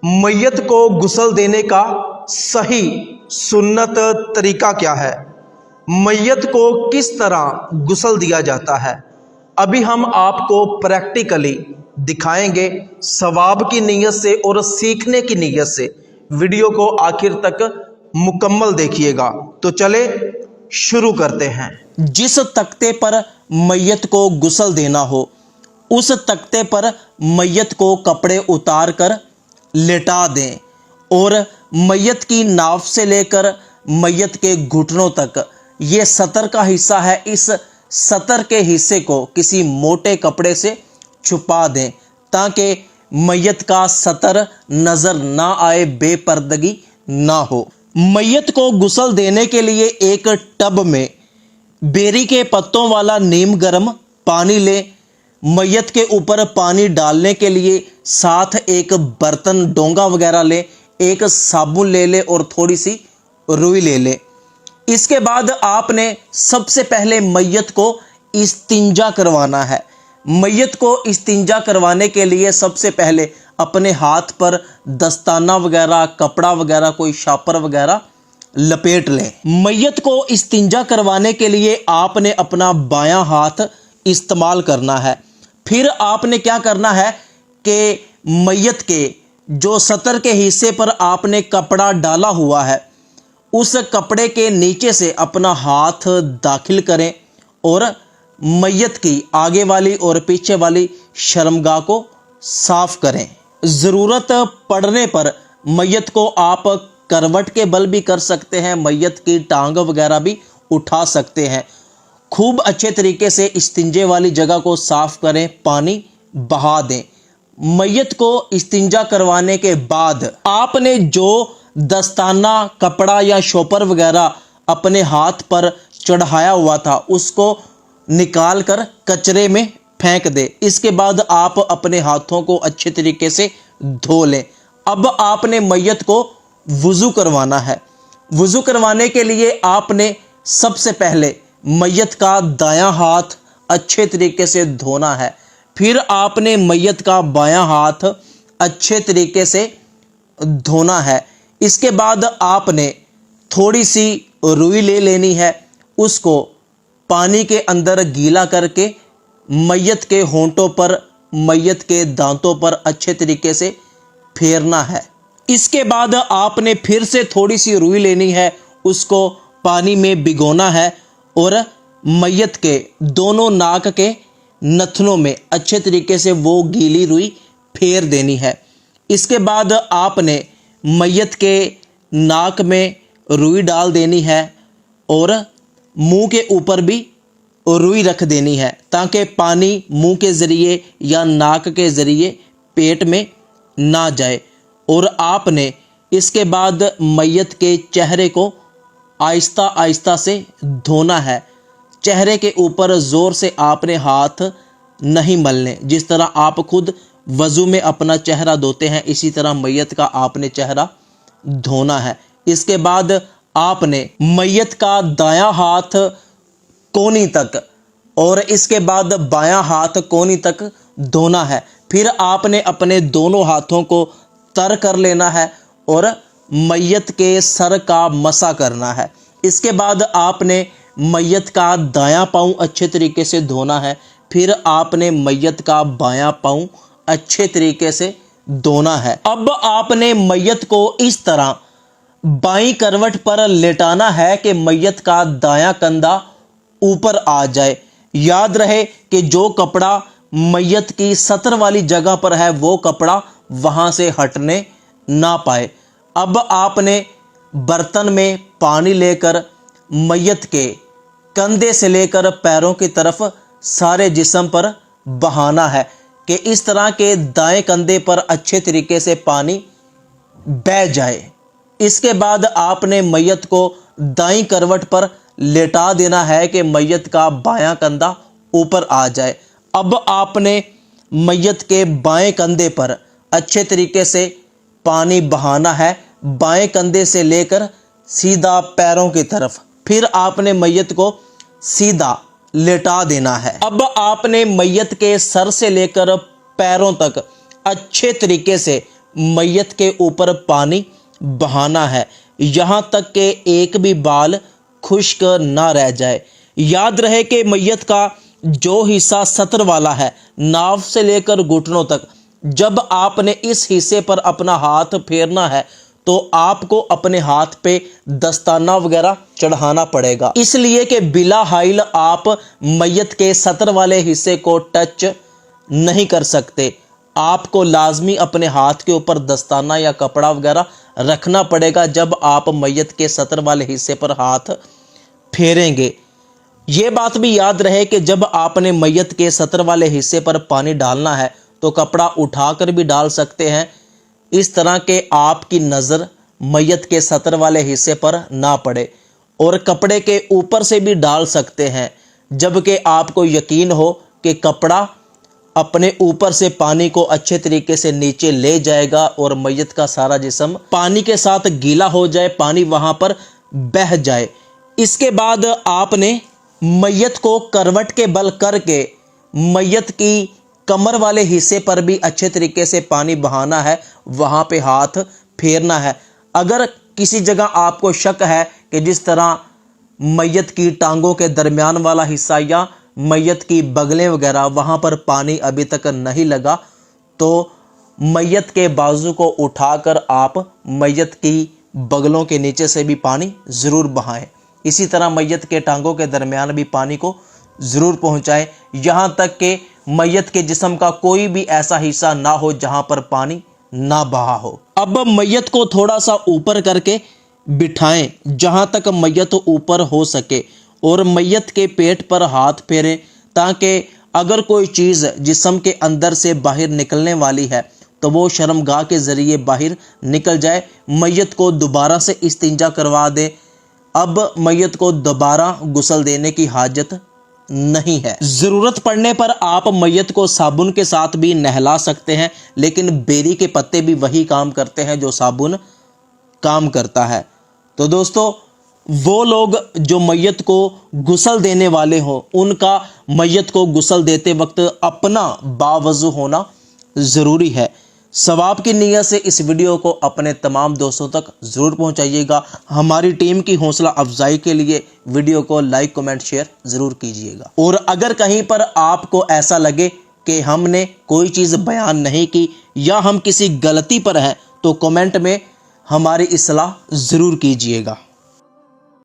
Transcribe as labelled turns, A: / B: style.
A: मैयत को गुस्ल देने का सही सुन्नत तरीका क्या है? मैयत को किस तरह गुस्ल दिया जाता है? अभी हम आपको प्रैक्टिकली दिखाएंगे सवाब की नीयत से और सीखने की नीयत से। वीडियो को आखिर तक मुकम्मल देखिएगा। तो चले शुरू करते हैं। जिस तख्ते पर मैयत को गुस्ल देना हो उस तख्ते पर मैयत को कपड़े उतार कर लेटा दें और मैयत की नाफ से लेकर मैयत के घुटनों तक ये सतर का हिस्सा है, इस सतर के हिस्से को किसी मोटे कपड़े से छुपा दें ताकि मैयत का सतर नजर ना आए, बेपर्दगी ना हो। मैयत को गुस्ल देने के लिए एक टब में बेरी के पत्तों वाला नीम गर्म पानी लें। मैयत के ऊपर पानी डालने के लिए साथ एक बर्तन, डोंगा वगैरह ले, एक साबुन ले ले और थोड़ी सी रुई ले ले। इसके बाद आपने सबसे पहले मैयत को इस्तिंजा करवाना है। मैयत को इस्तिंजा करवाने के लिए सबसे पहले अपने हाथ पर दस्ताना वगैरह, कपड़ा वगैरह, कोई शापर वगैरह लपेट लें। मैयत को इस्तिंजा करवाने के लिए आपने अपना बायां हाथ इस्तेमाल करना है। फिर आपने क्या करना है कि मैयत के जो सतर के हिस्से पर आपने कपड़ा डाला हुआ है उस कपड़े के नीचे से अपना हाथ दाखिल करें और मैयत की आगे वाली और पीछे वाली शर्मगाह को साफ करें। ज़रूरत पड़ने पर मैयत को आप करवट के बल भी कर सकते हैं, मैयत की टांग वगैरह भी उठा सकते हैं। खूब अच्छे तरीके से इस्तिंजे वाली जगह को साफ करें, पानी बहा दें। मैयत को इस्तिंजा करवाने के बाद आपने जो दस्ताना, कपड़ा या शोपर वगैरह अपने हाथ पर चढ़ाया हुआ था उसको निकाल कर कचरे में फेंक दे। इसके बाद आप अपने हाथों को अच्छे तरीके से धो लें। अब आपने मैयत को वुज़ू करवाना है। वुज़ू करवाने के लिए आपने सबसे पहले मैयत का दायां हाथ अच्छे तरीके से धोना है। फिर आपने मैयत का बायां हाथ अच्छे तरीके से धोना है। इसके बाद आपने थोड़ी सी रुई ले लेनी है, उसको पानी के अंदर गीला करके मैयत के होंठों पर, मैयत के दांतों पर अच्छे तरीके से फेरना है। इसके बाद आपने फिर से थोड़ी सी रुई लेनी है, उसको पानी में भिगोना है और मैयत के दोनों नाक के नथनों में अच्छे तरीके से वो गीली रुई फेर देनी है। इसके बाद आपने मैयत के नाक में रुई डाल देनी है और मुंह के ऊपर भी रुई रख देनी है ताकि पानी मुंह के ज़रिए या नाक के ज़रिए पेट में ना जाए। और आपने इसके बाद मैयत के चेहरे को आहिस्ता आहिस्ता से धोना है। चेहरे के ऊपर ज़ोर से आपने हाथ नहीं मलने। जिस तरह आप खुद वज़ू में अपना चेहरा धोते हैं इसी तरह मैयत का आपने चेहरा धोना है। इसके बाद आपने मैयत का दायां हाथ कोहनी तक और इसके बाद बायां हाथ कोहनी तक धोना है। फिर आपने अपने दोनों हाथों को तर कर लेना है और मैयत के सर का मसा करना है। इसके बाद आपने मैयत का दायां पाँव अच्छे तरीके से धोना है। फिर आपने मैयत का बायां पाँव अच्छे तरीके से धोना है। अब आपने मैयत को इस तरह बाईं करवट पर लेटाना है कि मैयत का दायां कंधा ऊपर आ जाए। याद रहे कि जो कपड़ा मैयत की सतर वाली जगह पर है वो कपड़ा वहां से हटने ना पाए। अब आपने बर्तन में पानी लेकर मैयत के कंधे से लेकर पैरों की तरफ सारे जिस्म पर बहाना है कि इस तरह के दाएं कंधे पर अच्छे तरीके से पानी बह जाए। इसके बाद आपने मैयत को दाईं करवट पर लेटा देना है कि मैयत का बायां कंधा ऊपर आ जाए। अब आपने मैयत के बाएं कंधे पर अच्छे तरीके से पानी बहाना है, बाएं कंधे से लेकर सीधा पैरों की तरफ। फिर आपने मैयत को सीधा लेटा देना है। अब आपने मैयत के सर से लेकर पैरों तक अच्छे तरीके से मैयत के ऊपर पानी बहाना है, यहाँ तक कि एक भी बाल खुश्क ना रह जाए। याद रहे कि मैयत का जो हिस्सा सतर वाला है, नाव से लेकर घुटनों तक, जब आपने इस हिस्से पर अपना हाथ फेरना है तो आपको अपने हाथ पे दस्ताना वगैरह चढ़ाना पड़ेगा, इसलिए कि बिला हाइल आप मैयत के सतर वाले हिस्से को टच नहीं कर सकते। आपको लाजमी अपने हाथ के ऊपर दस्ताना या कपड़ा वगैरह रखना पड़ेगा जब आप मैयत के सतर वाले हिस्से पर हाथ फेरेंगे। ये बात भी याद रहे कि जब आपने मैयत के सतर वाले हिस्से पर पानी डालना है तो कपड़ा उठाकर भी डाल सकते हैं, इस तरह के आपकी नज़र मैयत के सतर वाले हिस्से पर ना पड़े, और कपड़े के ऊपर से भी डाल सकते हैं जबकि आपको यकीन हो कि कपड़ा अपने ऊपर से पानी को अच्छे तरीके से नीचे ले जाएगा और मैयत का सारा जिस्म पानी के साथ गीला हो जाए, पानी वहां पर बह जाए। इसके बाद आपने मैयत को करवट के बल करके मैयत की कमर वाले हिस्से पर भी अच्छे तरीके से पानी बहाना है, वहां पे हाथ फेरना है। अगर किसी जगह आपको शक है कि जिस तरह मैयत की टांगों के दरमियान वाला हिस्सा या मैयत की बगलें वगैरह वहां पर पानी अभी तक नहीं लगा, तो मैयत के बाजू को उठाकर आप मैयत की बगलों के नीचे से भी पानी ज़रूर बहाएं। इसी तरह मैयत के टांगों के दरमियान भी पानी को ज़रूर पहुंचाएं, यहाँ तक कि मैयत के जिस्म का कोई भी ऐसा हिस्सा ना हो जहां पर पानी ना बहा हो। अब मैयत को थोड़ा सा ऊपर करके बिठाएं जहां तक मैयत ऊपर हो सके, और मैयत के पेट पर हाथ फेरें ताकि अगर कोई चीज़ जिस्म के अंदर से बाहर निकलने वाली है तो वो शर्मगाह के ज़रिए बाहर निकल जाए। मैयत को दोबारा से इस्तिंजा करवा दें। अब मैयत को दोबारा गुस्ल देने की हाजत नहीं है। ज़रूरत पड़ने पर आप मैयत को साबुन के साथ भी नहला सकते हैं, लेकिन बेरी के पत्ते भी वही काम करते हैं जो साबुन काम करता है। तो दोस्तों, वो लोग जो मैयत को गुस्ल देने वाले हों, उनका मैयत को गुस्ल देते वक्त अपना बावज़ू होना ज़रूरी है। सवाब की नीयत से इस वीडियो को अपने तमाम दोस्तों तक ज़रूर पहुंचाइएगा। हमारी टीम की हौसला अफजाई के लिए वीडियो को लाइक कमेंट शेयर ज़रूर कीजिएगा। और अगर कहीं पर आपको ऐसा लगे कि हमने कोई चीज़ बयान नहीं की या हम किसी गलती पर हैं तो कमेंट में हमारी इस्लाह ज़रूर कीजिएगा।